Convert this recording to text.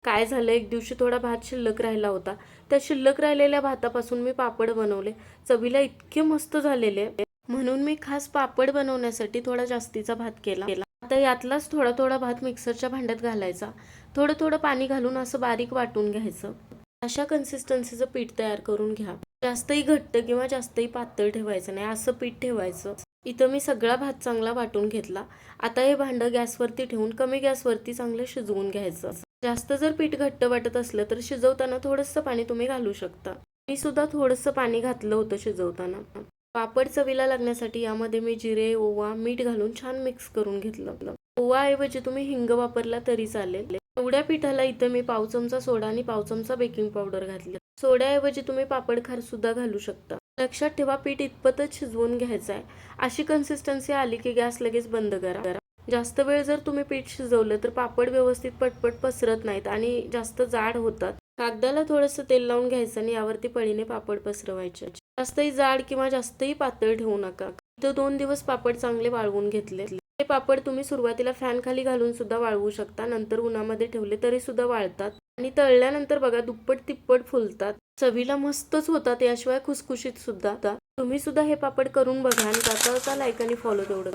काय झालं, एक दिवशी थोडा भात शिल्लक राहिला होता. त्या शिल्लक राहिलेल्या भातापासून मी पापड बनवले. चवीला इतके मस्त झालेले, म्हणून मी खास पापड बनवण्यासाठी थोडा जास्तीचा भात केला. आता यातलाच थोडा थोडा भात मिक्सरच्या भांड्यात घालायचा. थोडं थोडं पाणी घालून असं बारीक वाटून घ्यायचं. अशा कन्सिस्टन्सीचं पीठ तयार करून घ्या. जास्तही घट्ट किंवा जास्तही पातळ ठेवायचं नाही, असं पीठ ठेवायचं. इथं मी सगळा भात चांगला वाटून घेतला. आता हे भांडं गॅसवरती ठेवून कमी गॅसवरती चांगलं शिजवून घ्यायचं. जास्त जर पीठ घट्ट वाटत असलं तर शिजवताना थोडंसं पाणी तुम्ही घालू शकता. मी सुद्धा थोडंसं पाणी घातलं होतं शिजवताना. पापड चवीला लागण्यासाठी यामध्ये मी जिरे, ओवा, मीठ घालून छान मिक्स करून घेतलं. ओवाऐवजी तुम्ही हिंग वापरला तरी चालेल. एवढ्या पिठाला इथं मी पाव चमचा सोडा आणि पाव चमचा बेकिंग पावडर घातली. सोड्याऐवजी तुम्ही पापड खार सुद्धा घालू शकता. लक्षात ठेवा, पीठ इतपतच शिजवून घ्यायचं आहे. अशी कन्सिस्टन्सी आली की गॅस लगेच बंद करा. जास्त वेळ जर तुम्ही पीठ शिजवलं तर पापड व्यवस्थित पटपट पसरत नाहीत आणि जास्त जाड होतात. कागदाला थोडंसं तेल लावून घ्यायचं आणि यावरती पळीने पापड पसरवायचे. जास्तही जाड किंवा जास्तही पातळ ठेवू नका. इथं 2 दिवस पापड चांगले वाळवून घेतले. हे पापड तुम्ही सुरुवातीला फॅन खाली घालून सुद्धा वाळवू शकता. नंतर उन्हामध्ये ठेवले तरी सुद्धा वाळतात आणि तळल्यानंतर बघा दुप्पट तिप्पट फुलतात. चवीला मस्तच होतात, याशिवाय खुसखुशीत सुद्धा. तुम्ही सुद्धा हे पापड करून बघा आणि जाता लाईक आणि फॉलो तेवढं